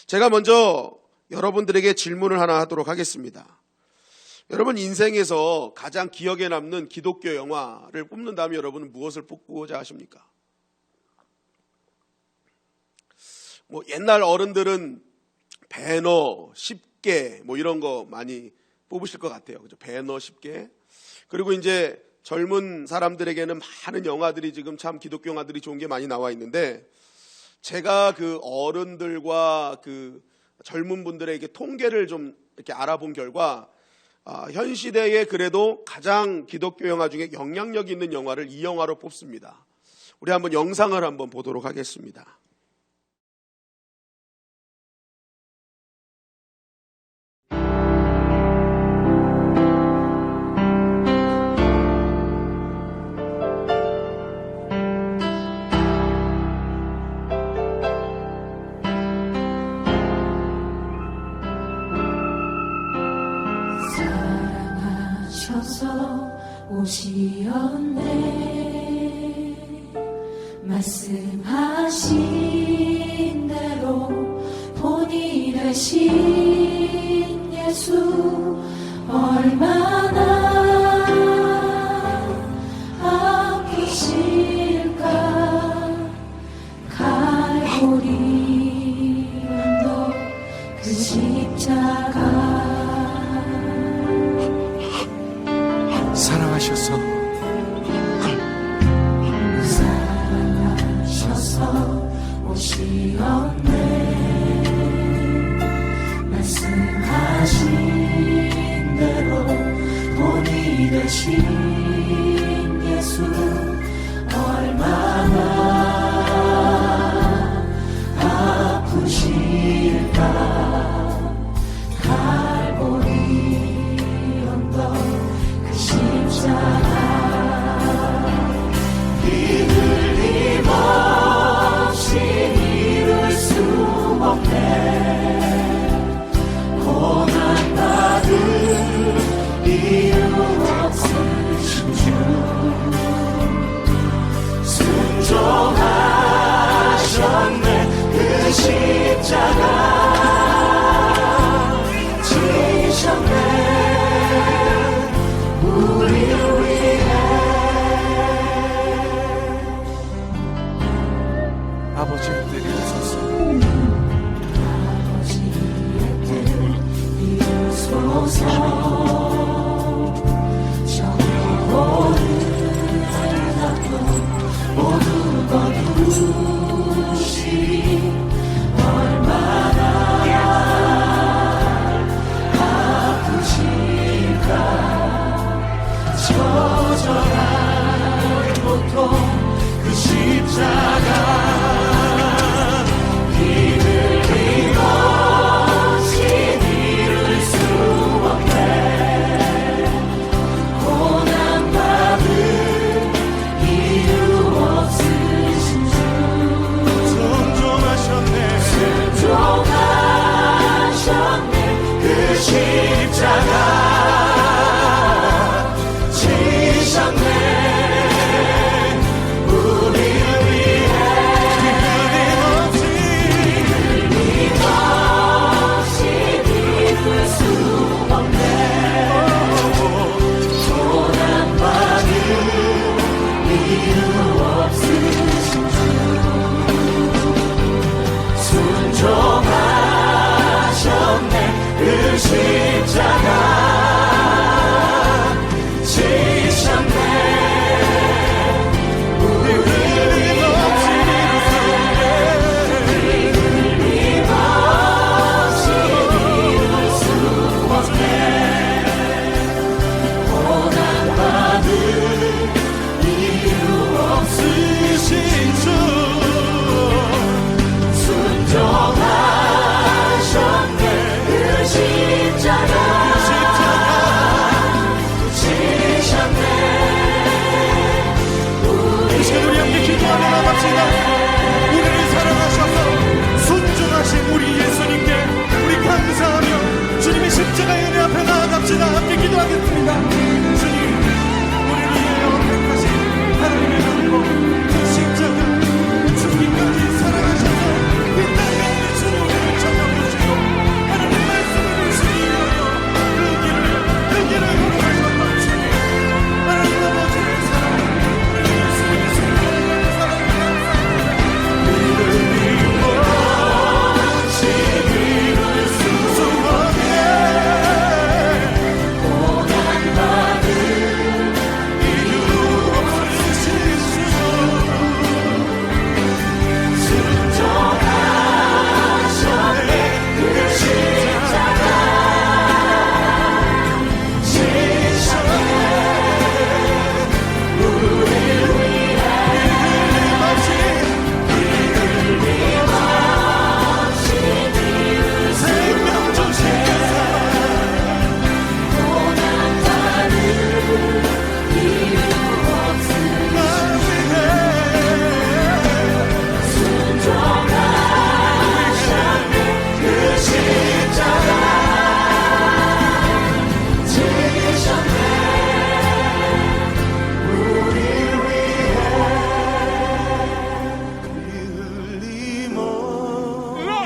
제가 먼저 여러분들에게 질문을 하나 하도록 하겠습니다. 여러분 인생에서 가장 기억에 남는 기독교 영화를 뽑는다면 여러분은 무엇을 뽑고자 하십니까? 옛날 어른들은 배너 10개 이런 거 많이 뽑으실 것 같아요. 그죠? 배너 10개. 그리고 이제 젊은 사람들에게는 많은 영화들이 지금 참 기독교 영화들이 좋은 게 많이 나와 있는데, 제가 그 어른들과 그 젊은 분들에게 통계를 좀 이렇게 알아본 결과 현 시대에 그래도 가장 기독교 영화 중에 영향력 있는 영화를 이 영화로 뽑습니다. 우리 한번 영상을 한번 보도록 하겠습니다. 오시었네. 말씀하신 대로 본이 되신 예수, 얼마나 아프실까. 갈보리 언덕 그 십자가 사랑하셔서 오시었네. 말씀하신 대로 본이 되신 예수, 얼마나 아프실까. 갈보리 언덕 그 십자가 흘림없이 이룰 수 없네. 고난받을 이유 없으신 주, 순종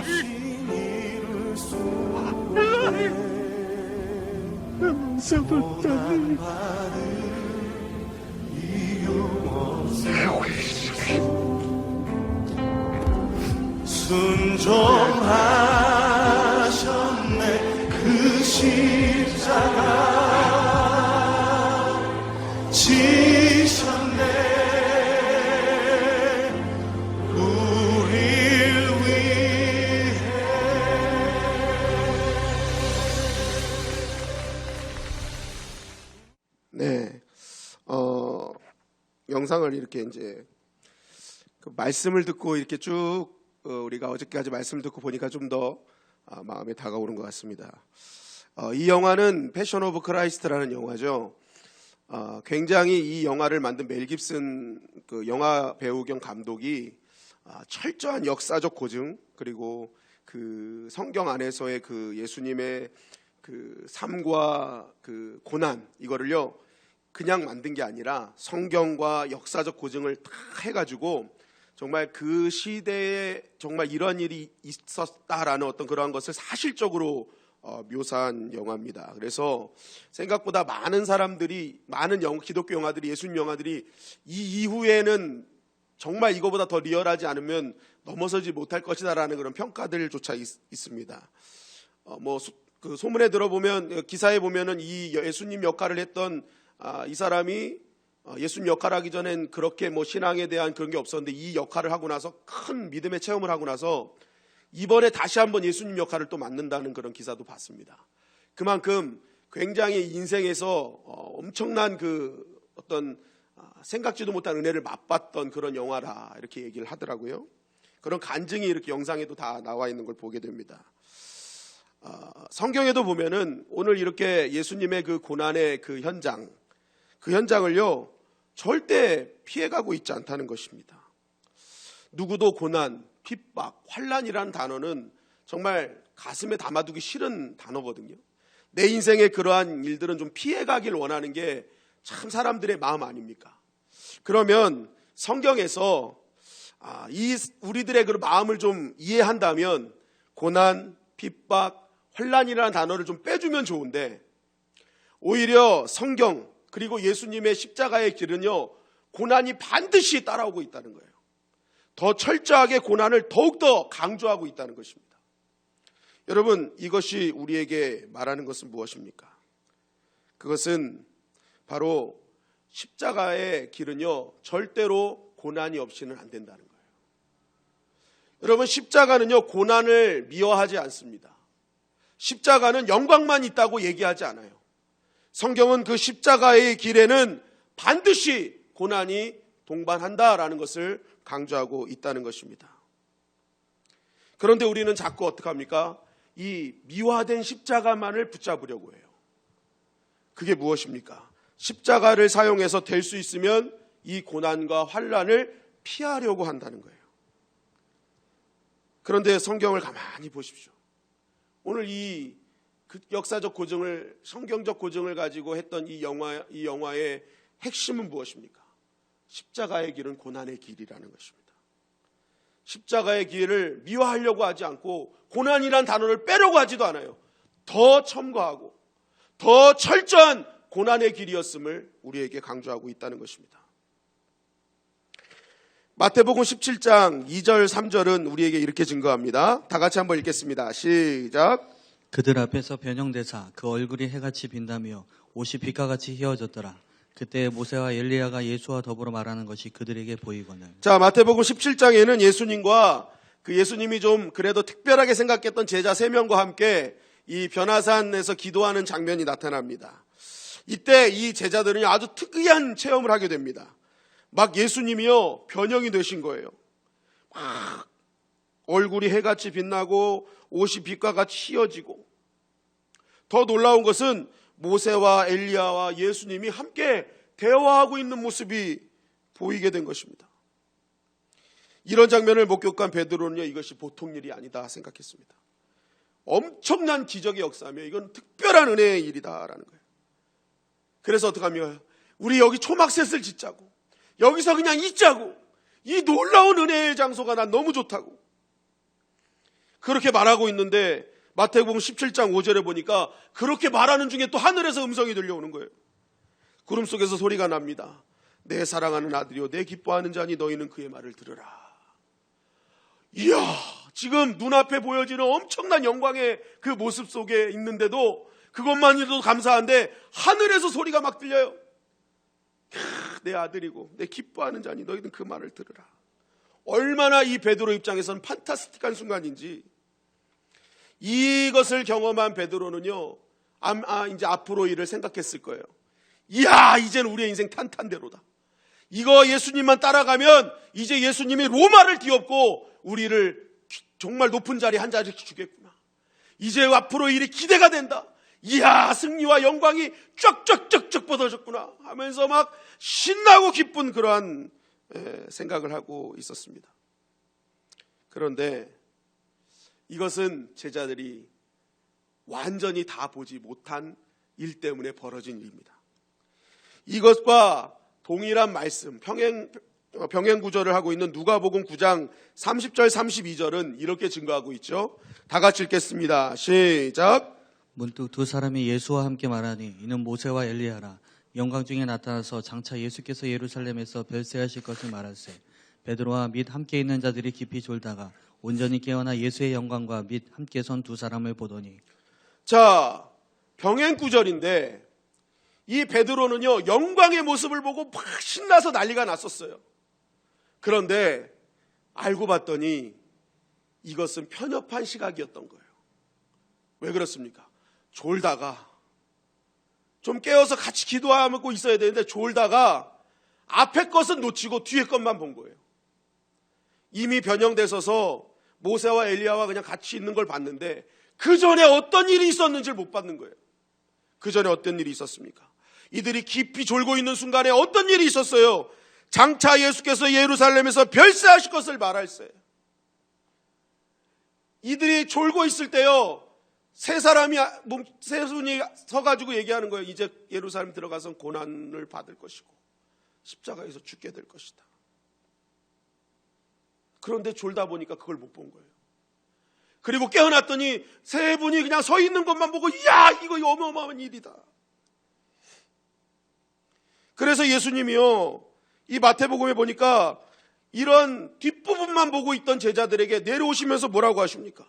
이룰 수 고난받을 이유 없어 순종하셨네 그 십자가 지셨네 우릴 위해 네, 영상을 이렇게 이제 그 말씀을 듣고 이렇게 쭉 우리가 어저께까지 말씀을 듣고 보니까 좀 더 마음에 다가오는 것 같습니다. 이 영화는 패션 오브 크라이스트라는 영화죠. 굉장히 이 영화를 만든 멜 깁슨 그 영화 배우 겸 감독이 철저한 역사적 고증 그리고 그 성경 안에서의 그 예수님의 그 삶과 그 고난 이거를요 그냥 만든 게 아니라 성경과 역사적 고증을 다 해가지고 정말 그 시대에 정말 이런 일이 있었다라는 어떤 그러한 것을 사실적으로 묘사한 영화입니다. 그래서 생각보다 많은 사람들이 많은 기독교 영화들이 예수님 영화들이 이 이후에는 정말 이거보다 더 리얼하지 않으면 넘어서지 못할 것이다라는 그런 평가들조차 있습니다. 그 소문에 들어보면 기사에 보면은 이 예수님 역할을 했던 이 사람이 예수님 역할 하기 전엔 그렇게 뭐 신앙에 대한 그런 게 없었는데 이 역할을 하고 나서 큰 믿음의 체험을 하고 나서 이번에 다시 한번 예수님 역할을 또 맡는다는 그런 기사도 봤습니다. 그만큼 굉장히 인생에서 엄청난 그 어떤 생각지도 못한 은혜를 맛봤던 그런 영화라 이렇게 얘기를 하더라고요. 그런 간증이 이렇게 영상에도 다 나와 있는 걸 보게 됩니다. 성경에도 보면은 오늘 이렇게 예수님의 그 고난의 그 현장을요 절대 피해가고 있지 않다는 것입니다. 누구도 고난, 핍박, 환난이라는 단어는 정말 가슴에 담아두기 싫은 단어거든요. 내 인생의 그러한 일들은 좀 피해가길 원하는 게 참 사람들의 마음 아닙니까? 그러면 성경에서 이 우리들의 그 마음을 좀 이해한다면 고난, 핍박, 환난이라는 단어를 좀 빼주면 좋은데 오히려 성경 그리고 예수님의 십자가의 길은요 고난이 반드시 따라오고 있다는 거예요. 더 철저하게 고난을 더욱더 강조하고 있다는 것입니다. 여러분 이것이 우리에게 말하는 것은 무엇입니까? 그것은 바로 십자가의 길은요 절대로 고난이 없이는 안 된다는 거예요. 여러분 십자가는요 고난을 미워하지 않습니다. 십자가는 영광만 있다고 얘기하지 않아요. 성경은 그 십자가의 길에는 반드시 고난이 동반한다라는 것을 강조하고 있다는 것입니다. 그런데 우리는 자꾸 어떻게 합니까? 이 미화된 십자가만을 붙잡으려고 해요. 그게 무엇입니까? 십자가를 사용해서 될 수 있으면 이 고난과 환난을 피하려고 한다는 거예요. 그런데 성경을 가만히 보십시오. 오늘 이 역사적 고증을 성경적 고증을 가지고 했던 이 영화의 핵심은 무엇입니까? 십자가의 길은 고난의 길이라는 것입니다. 십자가의 길을 미화하려고 하지 않고 고난이란 단어를 빼려고 하지도 않아요. 더 첨가하고 더 철저한 고난의 길이었음을 우리에게 강조하고 있다는 것입니다. 마태복음 17장 2절 3절은 우리에게 이렇게 증거합니다. 다 같이 한번 읽겠습니다. 시작. 그들 앞에서 변형되사 그 얼굴이 해같이 빈다며 옷이 빛과 같이 휘어졌더라. 그때 모세와 엘리야가 예수와 더불어 말하는 것이 그들에게 보이거늘. 자, 마태복음 17장에는 예수님과 그 예수님이 좀 그래도 특별하게 생각했던 제자 3명과 함께 이 변화산에서 기도하는 장면이 나타납니다. 이때 이 제자들은 아주 특이한 체험을 하게 됩니다. 막 예수님이요 변형이 되신 거예요. 막 얼굴이 해같이 빛나고 옷이 빛과 같이 휘어지고, 더 놀라운 것은 모세와 엘리야와 예수님이 함께 대화하고 있는 모습이 보이게 된 것입니다. 이런 장면을 목격한 베드로는요 이것이 보통 일이 아니다 생각했습니다. 엄청난 기적의 역사며 이건 특별한 은혜의 일이다라는 거예요. 그래서 어떡하며 우리 여기 초막셋을 짓자고, 여기서 그냥 있자고, 이 놀라운 은혜의 장소가 난 너무 좋다고. 그렇게 말하고 있는데 마태복음 17장 5절에 보니까 그렇게 말하는 중에 또 하늘에서 음성이 들려오는 거예요. 구름 속에서 소리가 납니다. 내 사랑하는 아들이요 내 기뻐하는 자니 너희는 그의 말을 들으라. 이야, 지금 눈앞에 보여지는 엄청난 영광의 그 모습 속에 있는데도 그것만으로도 감사한데 하늘에서 소리가 막 들려요. 내 아들이고 내 기뻐하는 자니 너희는 그 말을 들으라. 얼마나 이 베드로 입장에서는 판타스틱한 순간인지. 이것을 경험한 베드로는요, 이제 앞으로 일을 생각했을 거예요. 이야, 이제는 우리의 인생 탄탄대로다. 이거 예수님만 따라가면 이제 예수님이 로마를 뒤엎고 우리를 정말 높은 자리 한 자리씩 주겠구나. 이제 앞으로 일이 기대가 된다. 이야, 승리와 영광이 쫙쫙쫙쫙 뻗어졌구나 하면서 막 신나고 기쁜 그러한 생각을 하고 있었습니다. 그런데 이것은 제자들이 완전히 다 보지 못한 일 때문에 벌어진 일입니다. 이것과 동일한 말씀, 병행 구절을 하고 있는 누가복음 9장 30절 32절은 이렇게 증거하고 있죠. 다 같이 읽겠습니다. 시작. 문득 두 사람이 예수와 함께 말하니 이는 모세와 엘리야라. 영광 중에 나타나서 장차 예수께서 예루살렘에서 별세하실 것을 말할세. 베드로와 및 함께 있는 자들이 깊이 졸다가 온전히 깨어나 예수의 영광과 및 함께 선 두 사람을 보더니. 자, 병행 구절인데 이 베드로는요, 영광의 모습을 보고 막 신나서 난리가 났었어요. 그런데 알고 봤더니 이것은 편협한 시각이었던 거예요. 왜 그렇습니까? 졸다가, 좀 깨어서 같이 기도하고 있어야 되는데 졸다가 앞에 것은 놓치고 뒤에 것만 본 거예요. 이미 변형되셔서 모세와 엘리야와 그냥 같이 있는 걸 봤는데 그 전에 어떤 일이 있었는지를 못 봤는 거예요. 그 전에 어떤 일이 있었습니까? 이들이 깊이 졸고 있는 순간에 어떤 일이 있었어요? 장차 예수께서 예루살렘에서 별세하실 것을 말할세. 이들이 졸고 있을 때요, 세 손이 서가지고 얘기하는 거예요. 이제 예루살렘 들어가서 고난을 받을 것이고 십자가에서 죽게 될 것이다. 그런데 졸다 보니까 그걸 못 본 거예요. 그리고 깨어났더니 세 분이 그냥 서 있는 것만 보고, 이야, 이거 어마어마한 일이다. 그래서 예수님이요, 이 마태복음에 보니까 이런 뒷부분만 보고 있던 제자들에게 내려오시면서 뭐라고 하십니까?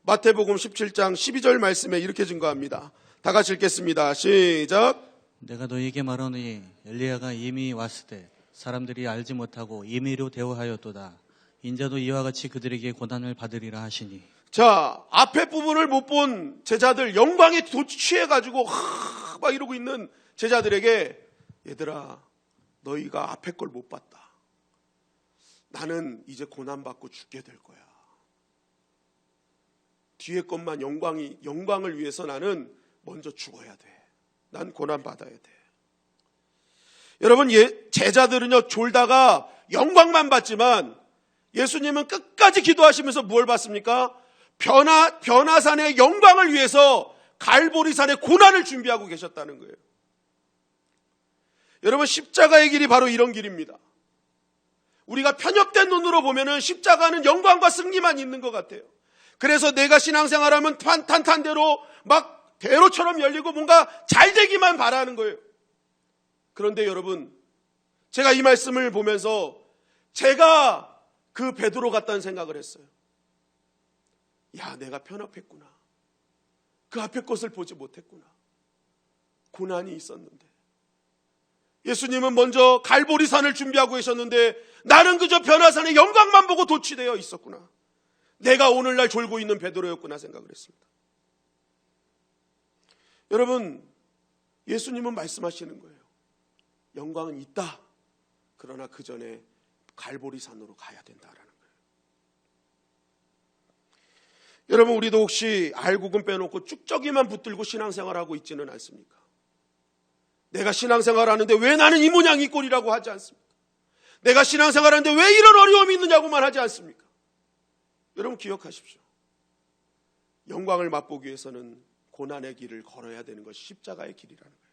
마태복음 17장 12절 말씀에 이렇게 증거합니다. 다 같이 읽겠습니다. 시작. 내가 너희에게 말하노니 엘리야가 이미 왔을 때 사람들이 알지 못하고 임의로 대우하였도다. 인자도 이와 같이 그들에게 고난을 받으리라 하시니. 자, 앞에 부분을 못 본 제자들, 영광에 취해가지고 막 이러고 있는 제자들에게, 얘들아, 너희가 앞에 걸 못 봤다. 나는 이제 고난받고 죽게 될 거야. 뒤에 것만 영광을 위해서 나는 먼저 죽어야 돼. 난 고난받아야 돼. 여러분, 제자들은요, 졸다가 영광만 봤지만 예수님은 끝까지 기도하시면서 뭘 봤습니까? 변화산의 영광을 위해서 갈보리산의 고난을 준비하고 계셨다는 거예요. 여러분, 십자가의 길이 바로 이런 길입니다. 우리가 편협된 눈으로 보면은 십자가는 영광과 승리만 있는 것 같아요. 그래서 내가 신앙생활하면 탄탄대로 막 대로처럼 열리고 뭔가 잘 되기만 바라는 거예요. 그런데 여러분, 제가 이 말씀을 보면서 제가 그 베드로 같다는 생각을 했어요. 야, 내가 편협했구나. 그 앞에 것을 보지 못했구나. 고난이 있었는데. 예수님은 먼저 갈보리산을 준비하고 계셨는데 나는 그저 변화산의 영광만 보고 도취되어 있었구나. 내가 오늘날 졸고 있는 베드로였구나 생각을 했습니다. 여러분, 예수님은 말씀하시는 거예요. 영광은 있다. 그러나 그 전에 갈보리산으로 가야 된다라는 거예요. 여러분, 우리도 혹시 알고금 빼놓고 쭉저기만 붙들고 신앙생활하고 있지는 않습니까? 내가 신앙생활하는데 왜 나는 이 모양 이 꼴이라고 하지 않습니까? 내가 신앙생활하는데 왜 이런 어려움이 있느냐고만 하지 않습니까? 여러분, 기억하십시오. 영광을 맛보기 위해서는 고난의 길을 걸어야 되는 것이 십자가의 길이라는 거예요.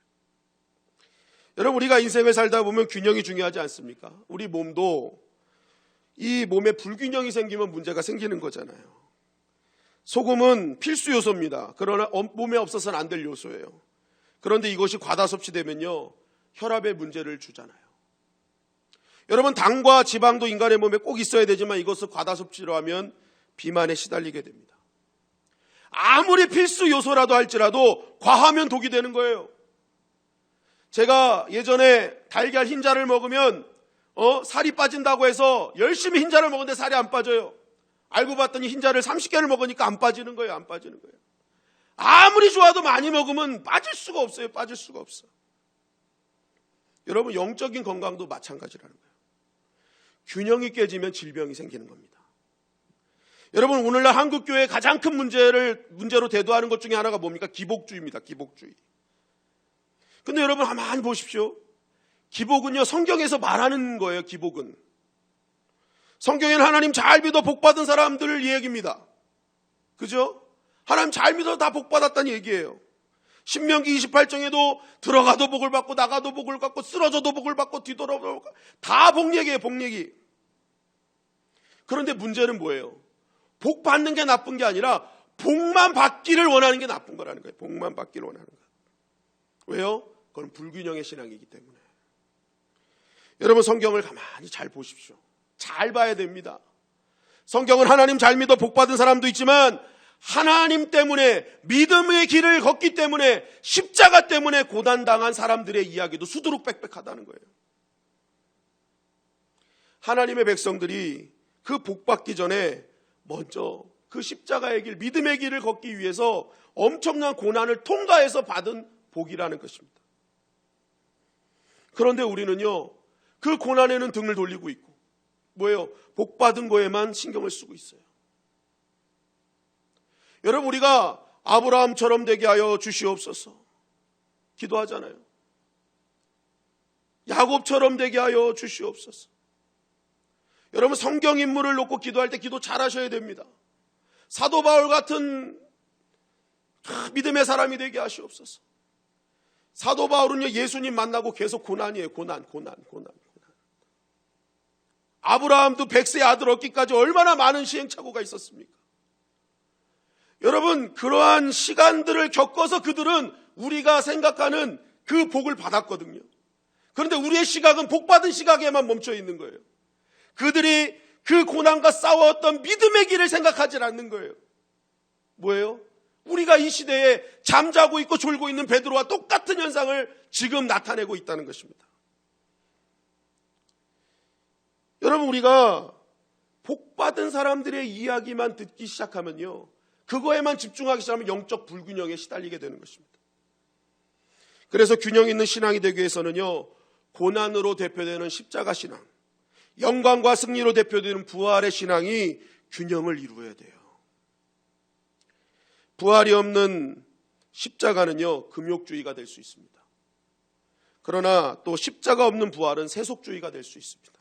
여러분, 우리가 인생을 살다 보면 균형이 중요하지 않습니까? 우리 몸도 이 몸에 불균형이 생기면 문제가 생기는 거잖아요. 소금은 필수 요소입니다. 그러나 몸에 없어서는 안 될 요소예요. 그런데 이것이 과다 섭취되면요, 혈압에 문제를 주잖아요. 여러분, 당과 지방도 인간의 몸에 꼭 있어야 되지만 이것을 과다 섭취로 하면 비만에 시달리게 됩니다. 아무리 필수 요소라도 할지라도 과하면 독이 되는 거예요. 제가 예전에 달걀 흰자를 먹으면 살이 빠진다고 해서 열심히 흰자를 먹었는데 살이 안 빠져요. 알고 봤더니 흰자를 30개를 먹으니까 안 빠지는 거예요. 안 빠지는 거예요. 아무리 좋아도 많이 먹으면 빠질 수가 없어요. 빠질 수가 없어. 여러분, 영적인 건강도 마찬가지라는 거예요. 균형이 깨지면 질병이 생기는 겁니다. 여러분, 오늘날 한국교회의 가장 큰 문제로 대두하는 것 중에 하나가 뭡니까? 기복주의입니다. 기복주의. 근데 여러분, 가만히 보십시오. 기복은요, 성경에서 말하는 거예요. 기복은. 성경에는 하나님 잘 믿어 복받은 사람들을 이야기입니다. 그죠? 하나님 잘 믿어 다 복받았다는 얘기예요. 신명기 28장에도 들어가도 복을 받고 나가도 복을 받고 쓰러져도 복을 받고 뒤돌아도 다 복 얘기예요. 복 얘기. 그런데 문제는 뭐예요? 복 받는 게 나쁜 게 아니라 복만 받기를 원하는 게 나쁜 거라는 거예요. 복만 받기를 원하는 거예요. 왜요? 그건 불균형의 신앙이기 때문에. 여러분, 성경을 가만히 잘 보십시오. 잘 봐야 됩니다. 성경은 하나님 잘 믿어 복받은 사람도 있지만 하나님 때문에 믿음의 길을 걷기 때문에 십자가 때문에 고난당한 사람들의 이야기도 수두룩빽빽하다는 거예요. 하나님의 백성들이 그 복받기 전에 먼저 그 십자가의 길, 믿음의 길을 걷기 위해서 엄청난 고난을 통과해서 받은 복이라는 것입니다. 그런데 우리는요, 그 고난에는 등을 돌리고 있고 뭐예요? 복받은 거에만 신경을 쓰고 있어요. 여러분, 우리가 아브라함처럼 되게 하여 주시옵소서 기도하잖아요. 야곱처럼 되게 하여 주시옵소서. 여러분, 성경 인물을 놓고 기도할 때 기도 잘하셔야 됩니다. 사도 바울 같은 믿음의 사람이 되게 하시옵소서. 사도 바울은요, 예수님 만나고 계속 고난이에요. 고난. 아브라함도 100세 아들 얻기까지 얼마나 많은 시행착오가 있었습니까? 여러분, 그러한 시간들을 겪어서 그들은 우리가 생각하는 그 복을 받았거든요. 그런데 우리의 시각은 복받은 시각에만 멈춰 있는 거예요. 그들이 그 고난과 싸웠던 믿음의 길을 생각하지 않는 거예요. 뭐예요? 우리가 이 시대에 잠자고 있고 졸고 있는 베드로와 똑같은 현상을 지금 나타내고 있다는 것입니다. 여러분, 우리가 복받은 사람들의 이야기만 듣기 시작하면요, 그거에만 집중하기 시작하면 영적 불균형에 시달리게 되는 것입니다. 그래서 균형 있는 신앙이 되기 위해서는요, 고난으로 대표되는 십자가 신앙, 영광과 승리로 대표되는 부활의 신앙이 균형을 이루어야 돼요. 부활이 없는 십자가는요, 금욕주의가 될 수 있습니다. 그러나 또 십자가 없는 부활은 세속주의가 될 수 있습니다.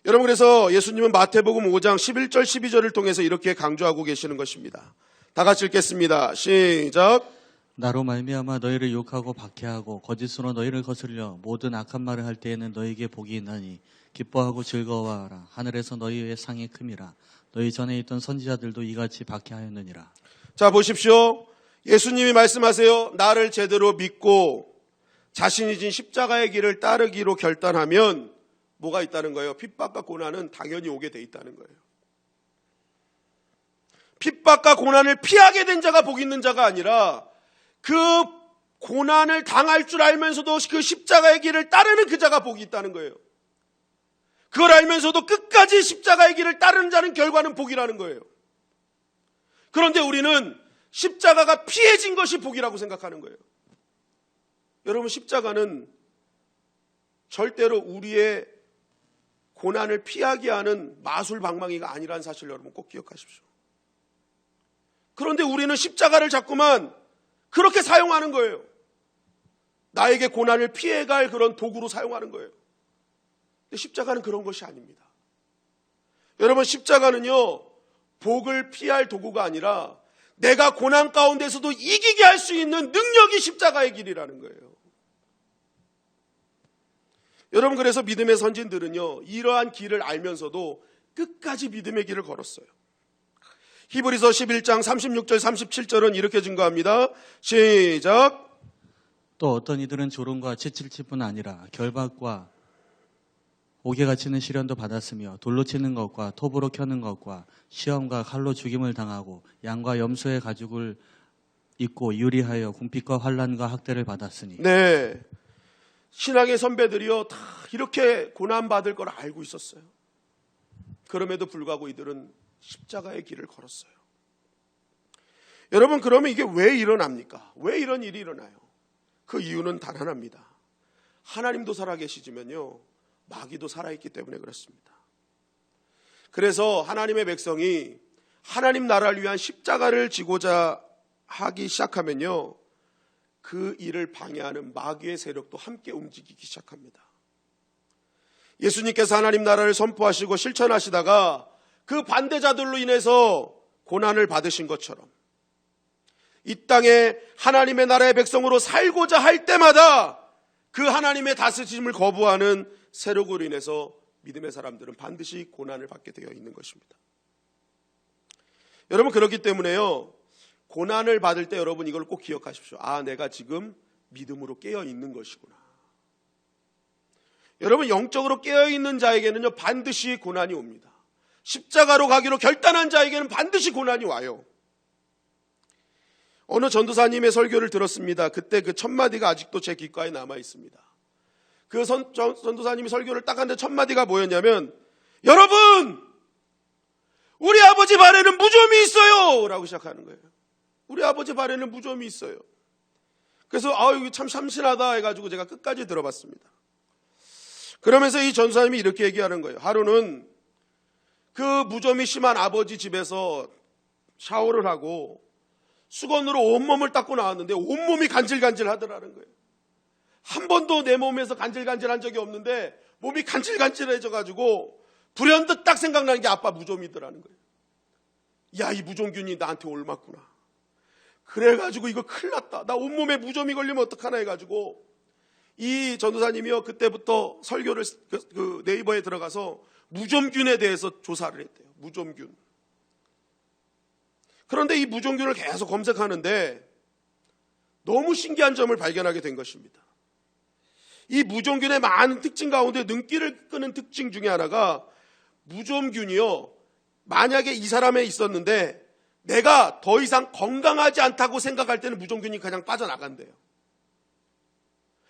여러분, 그래서 예수님은 마태복음 5장 11절 12절을 통해서 이렇게 강조하고 계시는 것입니다. 다 같이 읽겠습니다. 시작. 나로 말미암아 너희를 욕하고 박해하고 거짓으로 너희를 거슬려 모든 악한 말을 할 때에는 너희에게 복이 있나니 기뻐하고 즐거워하라. 하늘에서 너희의 상이 큼이라. 너희 전에 있던 선지자들도 이같이 박해하였느니라. 자, 보십시오. 예수님이 말씀하세요. 나를 제대로 믿고 자신이 진 십자가의 길을 따르기로 결단하면 뭐가 있다는 거예요? 핍박과 고난은 당연히 오게 돼 있다는 거예요. 핍박과 고난을 피하게 된 자가 복 있는 자가 아니라 그 고난을 당할 줄 알면서도 그 십자가의 길을 따르는 그 자가 복이 있다는 거예요. 그걸 알면서도 끝까지 십자가의 길을 따르는 자는 결과는 복이라는 거예요. 그런데 우리는 십자가가 피해진 것이 복이라고 생각하는 거예요. 여러분, 십자가는 절대로 우리의 고난을 피하게 하는 마술 방망이가 아니라는 사실을 여러분 꼭 기억하십시오. 그런데 우리는 십자가를 자꾸만 그렇게 사용하는 거예요. 나에게 고난을 피해갈 그런 도구로 사용하는 거예요. 근데 십자가는 그런 것이 아닙니다. 여러분, 십자가는요, 복을 피할 도구가 아니라 내가 고난 가운데서도 이기게 할 수 있는 능력이 십자가의 길이라는 거예요. 여러분, 그래서 믿음의 선진들은요, 이러한 길을 알면서도 끝까지 믿음의 길을 걸었어요. 히브리서 11장 36절 37절은 이렇게 증거합니다. 시작. 또 어떤 이들은 조롱과 채찍질뿐 아니라 결박과 옥에 갇히는 시련도 받았으며 돌로 치는 것과 톱으로 켜는 것과 시험과 칼로 죽임을 당하고 양과 염소의 가죽을 입고 유리하여 궁핍과 환난과 학대를 받았으니. 네, 신앙의 선배들이요 다 이렇게 고난받을 걸 알고 있었어요. 그럼에도 불구하고 이들은 십자가의 길을 걸었어요. 여러분, 그러면 이게 왜 일어납니까? 왜 이런 일이 일어나요? 그 이유는 단 하나입니다. 하나님도 살아계시지만요 마귀도 살아있기 때문에 그렇습니다. 그래서 하나님의 백성이 하나님 나라를 위한 십자가를 지고자 하기 시작하면요 그 일을 방해하는 마귀의 세력도 함께 움직이기 시작합니다. 예수님께서 하나님 나라를 선포하시고 실천하시다가 그 반대자들로 인해서 고난을 받으신 것처럼 이 땅에 하나님의 나라의 백성으로 살고자 할 때마다 그 하나님의 다스림을 거부하는 세력으로 인해서 믿음의 사람들은 반드시 고난을 받게 되어 있는 것입니다. 여러분, 그렇기 때문에요 고난을 받을 때 여러분 이걸 꼭 기억하십시오. 아, 내가 지금 믿음으로 깨어 있는 것이구나. 여러분, 영적으로 깨어 있는 자에게는요 반드시 고난이 옵니다. 십자가로 가기로 결단한 자에게는 반드시 고난이 와요. 어느 전도사님의 설교를 들었습니다. 그때 그 첫 마디가 아직도 제 귓가에 남아 있습니다. 그 전도사님이 설교를 딱 하는데 첫 마디가 뭐였냐면, 여러분, 우리 아버지 발에는 무좀이 있어요! 라고 시작하는 거예요. 우리 아버지 발에는 무좀이 있어요. 그래서 이거 참 참신하다 해가지고 제가 끝까지 들어봤습니다. 그러면서 이 전도사님이 이렇게 얘기하는 거예요. 하루는 그 무좀이 심한 아버지 집에서 샤워를 하고 수건으로 온몸을 닦고 나왔는데 온몸이 간질간질 하더라는 거예요. 한 번도 내 몸에서 간질간질한 적이 없는데 몸이 간질간질해져가지고 불현듯 딱 생각나는 게 아빠 무좀이더라는 거예요. 야, 이 무좀균이 나한테 옮았구나. 그래가지고 이거 큰일 났다. 나 온몸에 무좀이 걸리면 어떡하나 해가지고 이 전도사님이요 그때부터 설교를 그 네이버에 들어가서 무좀균에 대해서 조사를 했대요. 무좀균. 그런데 이 무좀균을 계속 검색하는데 너무 신기한 점을 발견하게 된 것입니다. 이 무좀균의 많은 특징 가운데 눈길을 끄는 특징 중에 하나가 무좀균이요 만약에 이 사람에 있었는데 내가 더 이상 건강하지 않다고 생각할 때는 무좀균이 그냥 빠져나간대요.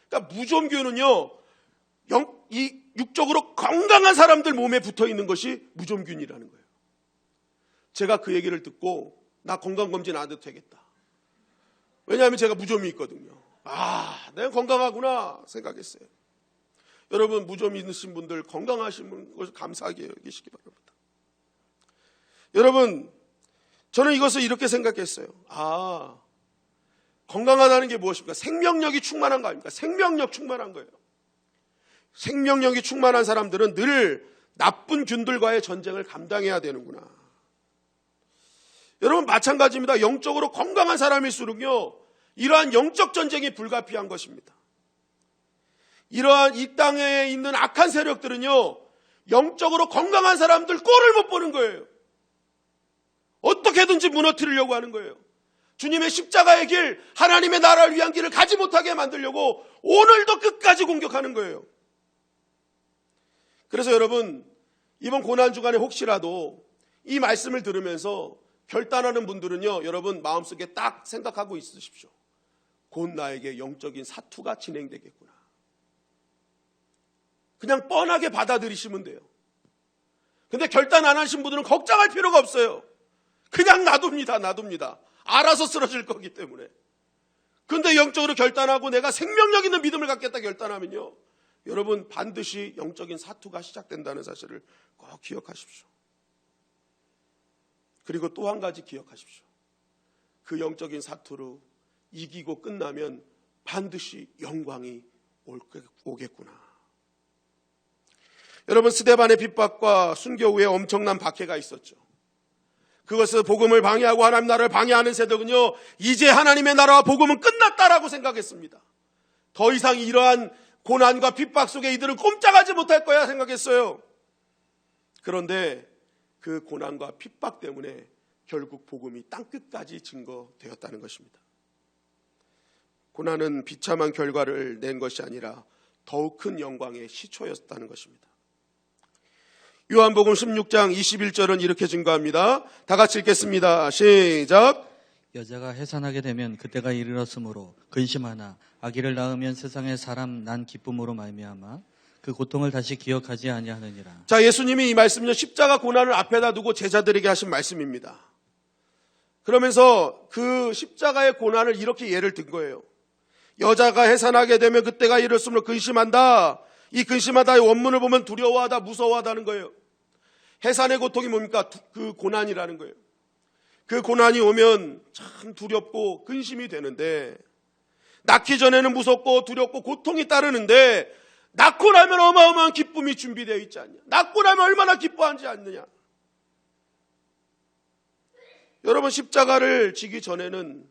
그러니까 무좀균은요 이 육적으로 건강한 사람들 몸에 붙어 있는 것이 무좀균이라는 거예요. 제가 그 얘기를 듣고 나 건강검진 안 해도 되겠다. 왜냐하면 제가 무좀이 있거든요. 내가 건강하구나 생각했어요. 여러분, 무좀이 있으신 분들 건강하신 것을 감사하게 여기시기 바랍니다. 여러분, 저는 이것을 이렇게 생각했어요. 건강하다는 게 무엇입니까? 생명력이 충만한 거 아닙니까? 생명력 충만한 거예요. 생명력이 충만한 사람들은 늘 나쁜 균들과의 전쟁을 감당해야 되는구나. 여러분, 마찬가지입니다. 영적으로 건강한 사람일수록요 이러한 영적 전쟁이 불가피한 것입니다. 이러한 이 땅에 있는 악한 세력들은요 영적으로 건강한 사람들 꼴을 못 보는 거예요. 어떻게든지 무너뜨리려고 하는 거예요. 주님의 십자가의 길, 하나님의 나라를 위한 길을 가지 못하게 만들려고 오늘도 끝까지 공격하는 거예요. 그래서 여러분, 이번 고난주간에 혹시라도 이 말씀을 들으면서 결단하는 분들은요 여러분 마음속에 딱 생각하고 있으십시오. 곧 나에게 영적인 사투가 진행되겠구나. 그냥 뻔하게 받아들이시면 돼요. 근데 결단 안 하신 분들은 걱정할 필요가 없어요. 그냥 놔둡니다. 알아서 쓰러질 거기 때문에. 근데 영적으로 결단하고 내가 생명력 있는 믿음을 갖겠다 결단하면요 여러분 반드시 영적인 사투가 시작된다는 사실을 꼭 기억하십시오. 그리고 또 한 가지 기억하십시오. 그 영적인 사투로 이기고 끝나면 반드시 영광이 오겠구나. 여러분, 스데반의 핍박과 순교 후에 엄청난 박해가 있었죠. 그것은 복음을 방해하고 하나님 나라를 방해하는 세력은요 이제 하나님의 나라와 복음은 끝났다라고 생각했습니다. 더 이상 이러한 고난과 핍박 속에 이들은 꼼짝하지 못할 거야 생각했어요. 그런데 그 고난과 핍박 때문에 결국 복음이 땅끝까지 증거되었다는 것입니다. 고난은 비참한 결과를 낸 것이 아니라 더욱 큰 영광의 시초였다는 것입니다. 요한복음 16장 21절은 이렇게 증거합니다. 다 같이 읽겠습니다. 시작. 여자가 해산하게 되면 그때가 이르렀으므로 근심하나 아기를 낳으면 세상에 사람 난 기쁨으로 말미암아 그 고통을 다시 기억하지 아니하느니라. 자, 예수님이 이 말씀은요, 십자가 고난을 앞에다 두고 제자들에게 하신 말씀입니다. 그러면서 그 십자가의 고난을 이렇게 예를 든 거예요. 여자가 해산하게 되면 그때가 이르렀으므로 근심한다. 이 근심하다의 원문을 보면 두려워하다, 무서워하다는 거예요. 해산의 고통이 뭡니까? 그 고난이라는 거예요. 그 고난이 오면 참 두렵고 근심이 되는데, 낳기 전에는 무섭고 두렵고 고통이 따르는데, 낳고 나면 어마어마한 기쁨이 준비되어 있지 않냐. 낳고 나면 얼마나 기뻐하지 않느냐. 여러분, 십자가를 지기 전에는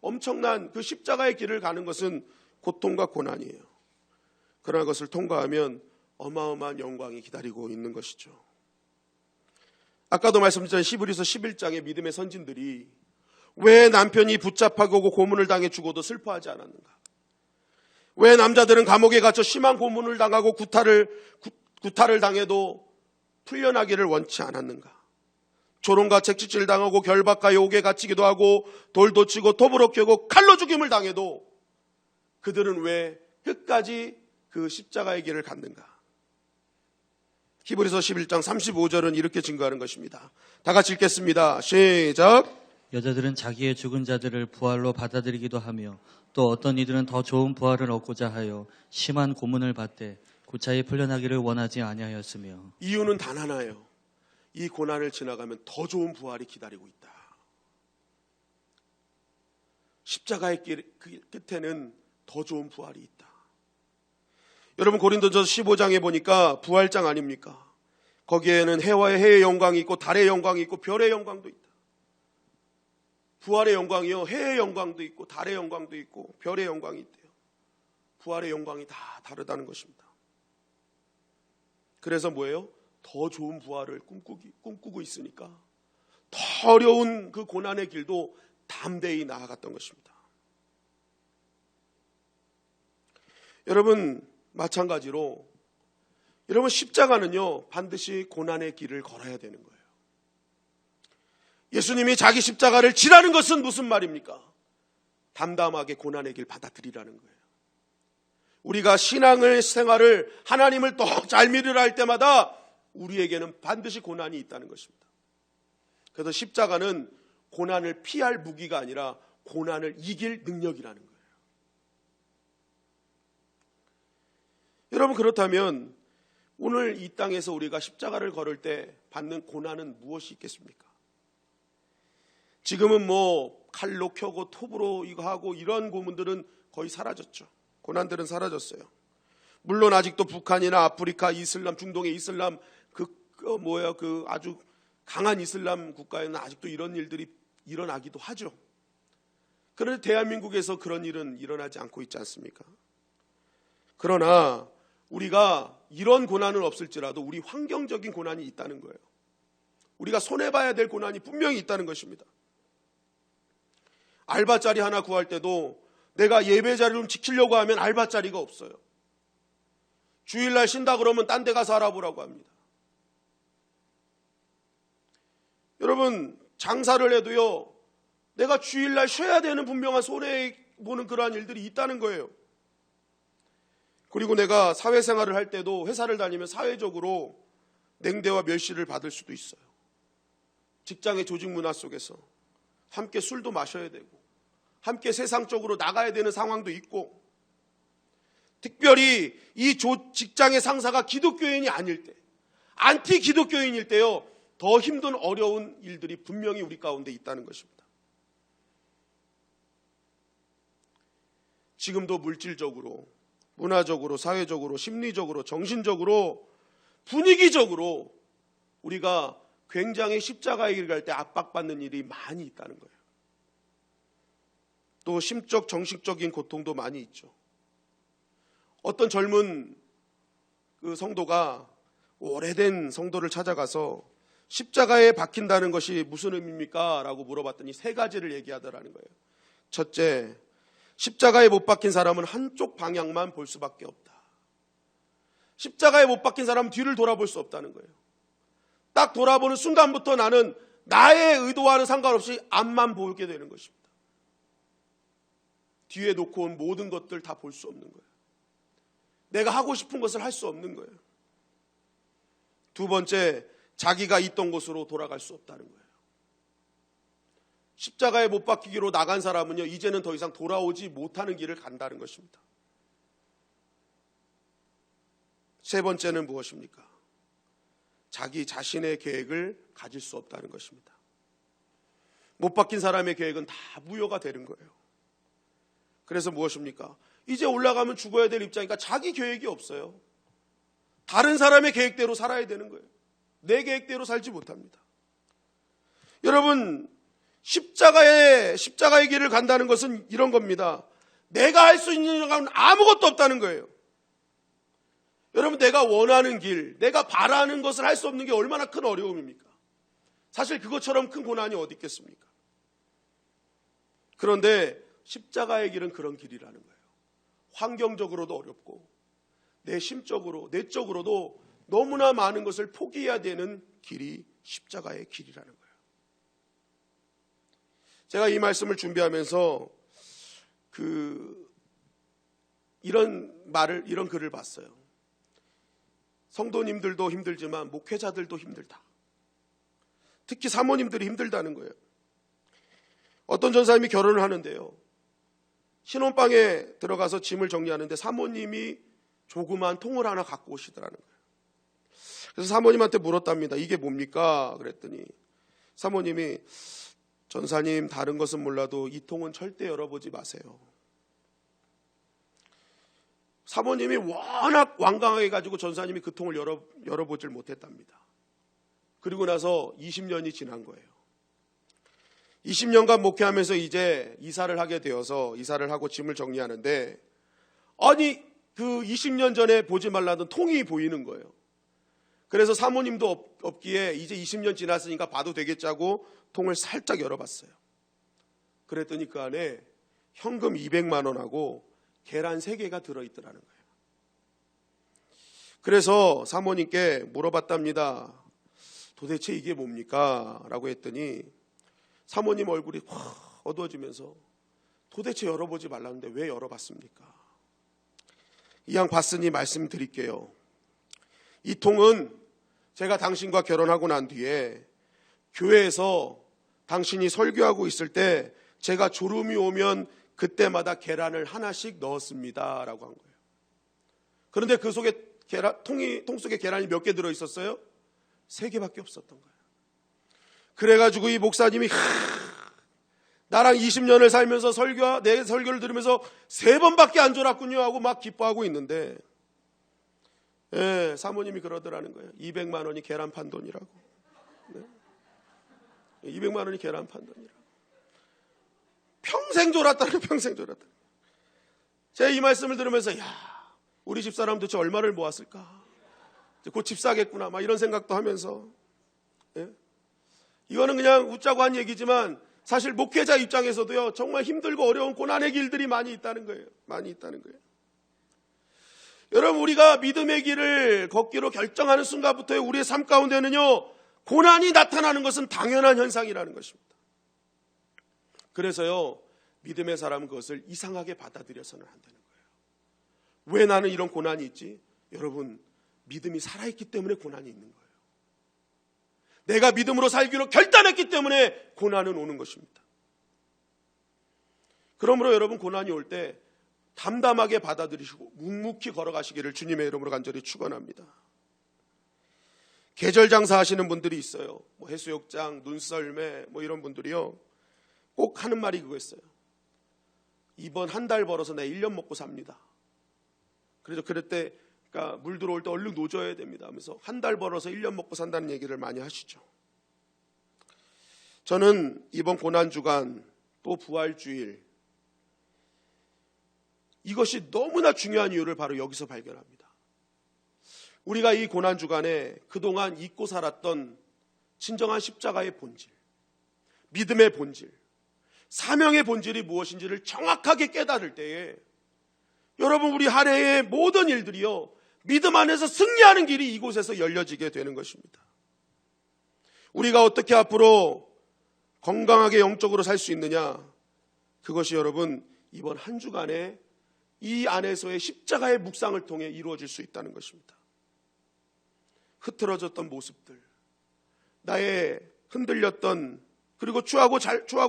엄청난 그 십자가의 길을 가는 것은 고통과 고난이에요. 그러나 그것을 통과하면 어마어마한 영광이 기다리고 있는 것이죠. 아까도 말씀드린 히브리서 11장의 믿음의 선진들이 왜 남편이 붙잡혀가고 고문을 당해 죽어도 슬퍼하지 않았는가? 왜 남자들은 감옥에 갇혀 심한 고문을 당하고 구타를 당해도 풀려나기를 원치 않았는가? 조롱과 채찍질 당하고 결박과 욕에 갇히기도 하고 돌도 치고 톱으로 켜고 칼로 죽임을 당해도 그들은 왜 끝까지 그 십자가의 길을 갔는가? 히브리서 11장 35절은 이렇게 증거하는 것입니다. 다 같이 읽겠습니다. 시작. 여자들은 자기의 죽은 자들을 부활로 받아들이기도 하며 또 어떤 이들은 더 좋은 부활을 얻고자 하여 심한 고문을 받되 고차히 풀려나기를 원하지 아니하였으며. 이유는 단 하나예요. 이 고난을 지나가면 더 좋은 부활이 기다리고 있다. 십자가의 그 끝에는 더 좋은 부활이 있다. 여러분, 고린도전서 15장에 보니까 부활장 아닙니까? 거기에는 해의 영광이 있고 달의 영광이 있고 별의 영광도 있다. 부활의 영광이요, 해의 영광도 있고 달의 영광도 있고 별의 영광이 있대요. 부활의 영광이 다 다르다는 것입니다. 그래서 뭐예요? 더 좋은 부활을 꿈꾸고 있으니까 더 어려운 그 고난의 길도 담대히 나아갔던 것입니다. 여러분, 마찬가지로 여러분, 십자가는요 반드시 고난의 길을 걸어야 되는 거예요. 예수님이 자기 십자가를 지라는 것은 무슨 말입니까? 담담하게 고난의 길 받아들이라는 거예요. 우리가 신앙을 생활을 하나님을 더 잘 믿으려 할 때마다 우리에게는 반드시 고난이 있다는 것입니다. 그래서 십자가는 고난을 피할 무기가 아니라 고난을 이길 능력이라는 거예요. 여러분, 그렇다면 오늘 이 땅에서 우리가 십자가를 걸을 때 받는 고난은 무엇이 있겠습니까? 지금은 뭐 칼로 켜고 톱으로 이거 하고 이런 고문들은 거의 사라졌죠. 고난들은 사라졌어요. 물론 아직도 북한이나 아프리카, 이슬람, 중동의 이슬람 그 아주 강한 이슬람 국가에는 아직도 이런 일들이 일어나기도 하죠. 그런데 대한민국에서 그런 일은 일어나지 않고 있지 않습니까? 그러나 우리가 이런 고난은 없을지라도 우리 환경적인 고난이 있다는 거예요. 우리가 손해봐야 될 고난이 분명히 있다는 것입니다. 알바자리 하나 구할 때도 내가 예배 자리를 좀 지키려고 하면 알바자리가 없어요. 주일날 쉰다 그러면 딴 데 가서 알아보라고 합니다. 여러분, 장사를 해도요, 내가 주일날 쉬어야 되는 분명한 손해보는 그러한 일들이 있다는 거예요. 그리고 내가 사회생활을 할 때도 회사를 다니면 사회적으로 냉대와 멸시를 받을 수도 있어요. 직장의 조직 문화 속에서 함께 술도 마셔야 되고 함께 세상적으로 나가야 되는 상황도 있고, 특별히 이 직장의 상사가 기독교인이 아닐 때, 안티 기독교인일 때요, 더 힘든 어려운 일들이 분명히 우리 가운데 있다는 것입니다. 지금도 물질적으로, 문화적으로, 사회적으로, 심리적으로, 정신적으로, 분위기적으로 우리가 굉장히 십자가의 길을 갈 때 압박받는 일이 많이 있다는 거예요. 또 심적, 정신적인 고통도 많이 있죠. 어떤 젊은 그 성도가 오래된 성도를 찾아가서 십자가에 박힌다는 것이 무슨 의미입니까? 라고 물어봤더니 세 가지를 얘기하더라는 거예요. 첫째, 십자가에 못 박힌 사람은 한쪽 방향만 볼 수밖에 없다. 십자가에 못 박힌 사람은 뒤를 돌아볼 수 없다는 거예요. 딱 돌아보는 순간부터 나는 나의 의도와는 상관없이 앞만 보게 되는 것입니다. 뒤에 놓고 온 모든 것들 다 볼 수 없는 거예요. 내가 하고 싶은 것을 할 수 없는 거예요. 두 번째, 자기가 있던 곳으로 돌아갈 수 없다는 거예요. 십자가에 못 박히기로 나간 사람은요, 이제는 더 이상 돌아오지 못하는 길을 간다는 것입니다. 세 번째는 무엇입니까? 자기 자신의 계획을 가질 수 없다는 것입니다. 못 박힌 사람의 계획은 다 무효가 되는 거예요. 그래서 무엇입니까? 이제 올라가면 죽어야 될 입장이니까 자기 계획이 없어요. 다른 사람의 계획대로 살아야 되는 거예요. 내 계획대로 살지 못합니다. 여러분, 십자가의 길을 간다는 것은 이런 겁니다. 내가 할 수 있는 건 아무것도 없다는 거예요. 여러분, 내가 원하는 길, 내가 바라는 것을 할 수 없는 게 얼마나 큰 어려움입니까? 사실 그것처럼 큰 고난이 어디 있겠습니까? 그런데 십자가의 길은 그런 길이라는 거예요. 환경적으로도 어렵고 내 심적으로, 내적으로도 너무나 많은 것을 포기해야 되는 길이 십자가의 길이라는 거예요. 제가 이 말씀을 준비하면서 이런 글을 봤어요. 성도님들도 힘들지만 목회자들도 힘들다. 특히 사모님들이 힘들다는 거예요. 어떤 전사님이 결혼을 하는데요, 신혼방에 들어가서 짐을 정리하는데 사모님이 조그만 통을 하나 갖고 오시더라는 거예요. 그래서 사모님한테 물었답니다. 이게 뭡니까? 그랬더니 사모님이, 전사님, 다른 것은 몰라도 이 통은 절대 열어보지 마세요. 사모님이 워낙 완강하게 가지고 전사님이 그 통을 열어보질 못했답니다. 그리고 나서 20년이 지난 거예요. 20년간 목회하면서 이제 이사를 하게 되어서 이사를 하고 짐을 정리하는데, 아니 그 20년 전에 보지 말라던 통이 보이는 거예요. 그래서 사모님도 없기에 이제 20년 지났으니까 봐도 되겠지 하고 통을 살짝 열어봤어요. 그랬더니 그 안에 현금 200만 원하고 계란 3개가 들어있더라는 거예요. 그래서 사모님께 물어봤답니다. 도대체 이게 뭡니까? 라고 했더니 사모님 얼굴이 확 어두워지면서, 도대체 열어보지 말라는데 왜 열어봤습니까? 이왕 봤으니 말씀드릴게요. 이 통은 제가 당신과 결혼하고 난 뒤에 교회에서 당신이 설교하고 있을 때 제가 졸음이 오면 그때마다 계란을 하나씩 넣었습니다 라고 한 거예요. 그런데 그 속에 통 속에 계란이 몇 개 들어있었어요? 3개밖에 없었던 거예요. 그래가지고 이 목사님이 나랑 20년을 살면서 내 설교를 들으면서 3번밖에 안 졸았군요 하고 막 기뻐하고 있는데, 사모님이 그러더라는 거예요. 200만 원이 계란 판 돈이라고. 200만 원이 계란 판 돈이라고. 평생 졸았다는, 평생 졸았다. 제가 이 말씀을 들으면서, 우리 집사람 도대체 얼마를 모았을까? 곧 집 사겠구나, 막 이런 생각도 하면서. 이거는 그냥 웃자고 한 얘기지만 사실 목회자 입장에서도요, 정말 힘들고 어려운 고난의 길들이 많이 있다는 거예요. 많이 있다는 거예요. 여러분, 우리가 믿음의 길을 걷기로 결정하는 순간부터 우리의 삶 가운데는요, 고난이 나타나는 것은 당연한 현상이라는 것입니다. 그래서요, 믿음의 사람은 그것을 이상하게 받아들여서는 안 되는 거예요. 왜 나는 이런 고난이 있지? 여러분, 믿음이 살아있기 때문에 고난이 있는 거예요. 내가 믿음으로 살기로 결단했기 때문에 고난은 오는 것입니다. 그러므로 여러분, 고난이 올 때 담담하게 받아들이시고 묵묵히 걸어가시기를 주님의 이름으로 간절히 축원합니다. 계절 장사 하시는 분들이 있어요. 해수욕장, 눈썰매 이런 분들이요, 꼭 하는 말이 그거였어요. 이번 한 달 벌어서 내 1년 먹고 삽니다. 그래서 그럴 때, 그러니까 물 들어올 때 얼른 노져야 됩니다 하면서 한 달 벌어서 1년 먹고 산다는 얘기를 많이 하시죠. 저는 이번 고난주간 또 부활주일, 이것이 너무나 중요한 이유를 바로 여기서 발견합니다. 우리가 이 고난주간에 그동안 잊고 살았던 진정한 십자가의 본질, 믿음의 본질, 사명의 본질이 무엇인지를 정확하게 깨달을 때에 여러분 우리 한 해의 모든 일들이요 믿음 안에서 승리하는 길이 이곳에서 열려지게 되는 것입니다. 우리가 어떻게 앞으로 건강하게 영적으로 살 수 있느냐, 그것이 여러분 이번 한 주간에 이 안에서의 십자가의 묵상을 통해 이루어질 수 있다는 것입니다. 흐트러졌던 모습들, 나의 흔들렸던 그리고 추하고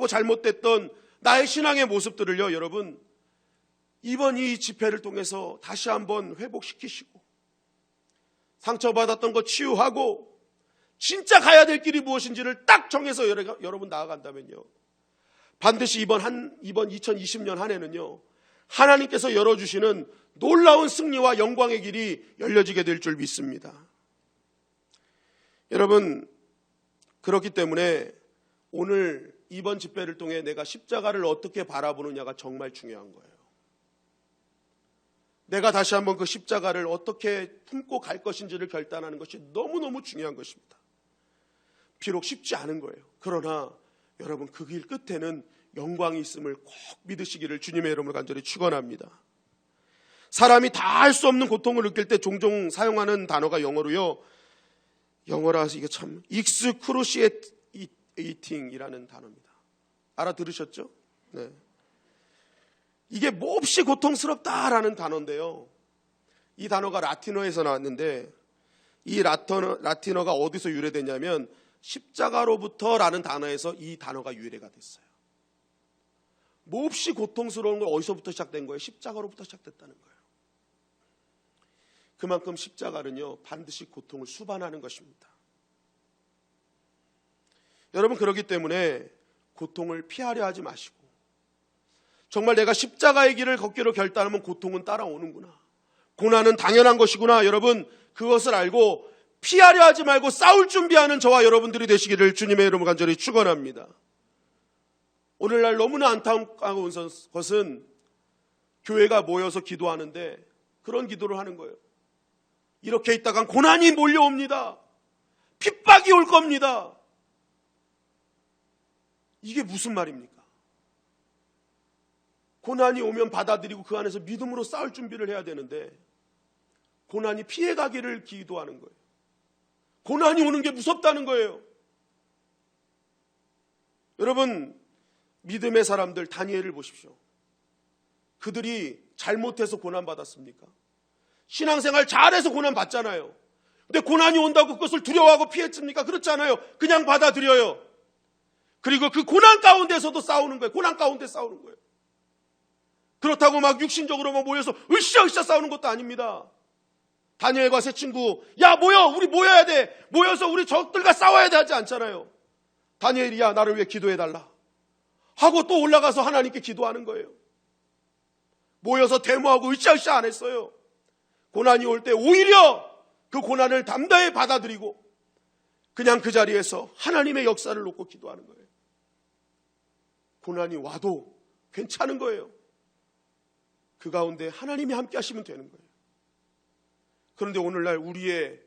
잘못됐던 나의 신앙의 모습들을요 여러분 이번 이 집회를 통해서 다시 한번 회복시키시고 상처받았던 거 치유하고 진짜 가야 될 길이 무엇인지를 딱 정해서 여러분 나아간다면요 반드시 이번 2020년 한 해는요 하나님께서 열어주시는 놀라운 승리와 영광의 길이 열려지게 될 줄 믿습니다. 여러분 그렇기 때문에 오늘 이번 집회를 통해 내가 십자가를 어떻게 바라보느냐가 정말 중요한 거예요. 내가 다시 한번 그 십자가를 어떻게 품고 갈 것인지를 결단하는 것이 너무너무 중요한 것입니다. 비록 쉽지 않은 거예요. 그러나 여러분 그 길 끝에는 영광이 있음을 꼭 믿으시기를 주님의 이름으로 간절히 축원합니다. 사람이 다 할 수 없는 고통을 느낄 때 종종 사용하는 단어가 영어로요. 영어라서 이게 참 excruciating이라는 단어입니다. 알아들으셨죠? 네. 이게 몹시 고통스럽다라는 단어인데요. 이 단어가 라틴어에서 나왔는데 이 라틴어가 어디서 유래됐냐면 십자가로부터라는 단어에서 이 단어가 유래가 됐어요. 몹시 고통스러운 건 어디서부터 시작된 거예요? 십자가로부터 시작됐다는 거예요. 그만큼 십자가는요 반드시 고통을 수반하는 것입니다. 여러분 그렇기 때문에 고통을 피하려 하지 마시고 정말 내가 십자가의 길을 걷기로 결단하면 고통은 따라오는구나, 고난은 당연한 것이구나, 여러분 그것을 알고 피하려 하지 말고 싸울 준비하는 저와 여러분들이 되시기를 주님의 이름으로 간절히 축원합니다. 오늘날 너무나 안타까운 것은 교회가 모여서 기도하는데 그런 기도를 하는 거예요. 이렇게 있다간 고난이 몰려옵니다. 핍박이 올 겁니다. 이게 무슨 말입니까? 고난이 오면 받아들이고 그 안에서 믿음으로 싸울 준비를 해야 되는데 고난이 피해가기를 기도하는 거예요. 고난이 오는 게 무섭다는 거예요. 여러분 믿음의 사람들 다니엘을 보십시오. 그들이 잘못해서 고난받았습니까? 신앙생활 잘해서 고난받잖아요. 근데 고난이 온다고 그것을 두려워하고 피했습니까? 그렇지 않아요. 그냥 받아들여요. 그리고 그 고난 가운데서도 싸우는 거예요. 고난 가운데 싸우는 거예요. 그렇다고 막 육신적으로 모여서 으쌰으쌰 싸우는 것도 아닙니다. 다니엘과 세 친구 야 모여, 우리 모여야 돼, 모여서 우리 적들과 싸워야 돼 하지 않잖아요. 다니엘이 야 나를 위해 기도해달라 하고 또 올라가서 하나님께 기도하는 거예요. 모여서 데모하고 으쌰으쌰 안 했어요. 고난이 올 때 오히려 그 고난을 담대히 받아들이고 그냥 그 자리에서 하나님의 역사를 놓고 기도하는 거예요. 고난이 와도 괜찮은 거예요. 그 가운데 하나님이 함께 하시면 되는 거예요. 그런데 오늘날 우리의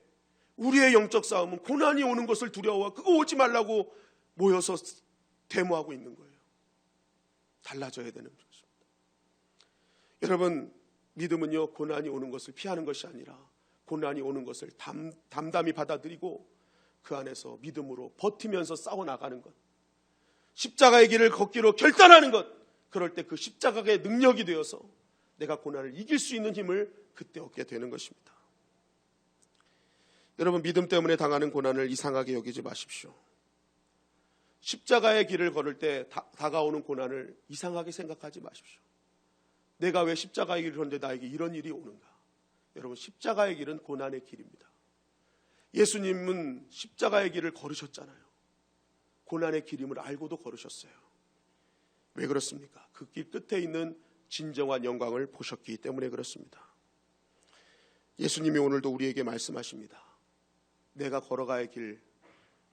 영적 싸움은 고난이 오는 것을 두려워 그거 오지 말라고 모여서 데모하고 있는 거예요. 달라져야 되는 것입니다. 여러분 믿음은요 고난이 오는 것을 피하는 것이 아니라 고난이 오는 것을 담담히 받아들이고 그 안에서 믿음으로 버티면서 싸워나가는 것, 십자가의 길을 걷기로 결단하는 것, 그럴 때 그 십자가의 능력이 되어서 내가 고난을 이길 수 있는 힘을 그때 얻게 되는 것입니다. 여러분 믿음 때문에 당하는 고난을 이상하게 여기지 마십시오. 십자가의 길을 걸을 때 다가오는 고난을 이상하게 생각하지 마십시오. 내가 왜 십자가의 길을 걷는데 나에게 이런 일이 오는가? 여러분 십자가의 길은 고난의 길입니다. 예수님은 십자가의 길을 걸으셨잖아요. 고난의 길임을 알고도 걸으셨어요. 왜 그렇습니까? 그 길 끝에 있는 진정한 영광을 보셨기 때문에 그렇습니다. 예수님이 오늘도 우리에게 말씀하십니다. 내가 걸어가야 할 길,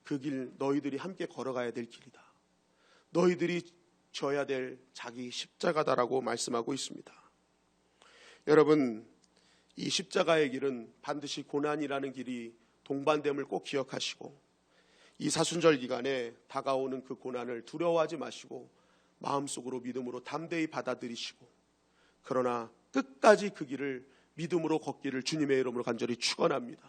그 길 너희들이 함께 걸어가야 될 길이다. 너희들이 져야 될 자기 십자가다라고 말씀하고 있습니다. 여러분 이 십자가의 길은 반드시 고난이라는 길이 동반됨을 꼭 기억하시고 이 사순절 기간에 다가오는 그 고난을 두려워하지 마시고 마음속으로 믿음으로 담대히 받아들이시고, 그러나 끝까지 그 길을 믿음으로 걷기를 주님의 이름으로 간절히 축원합니다.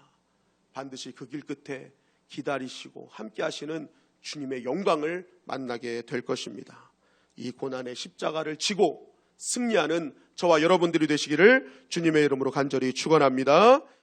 반드시 그 길 끝에 기다리시고 함께 하시는 주님의 영광을 만나게 될 것입니다. 이 고난의 십자가를 지고 승리하는 저와 여러분들이 되시기를 주님의 이름으로 간절히 축원합니다.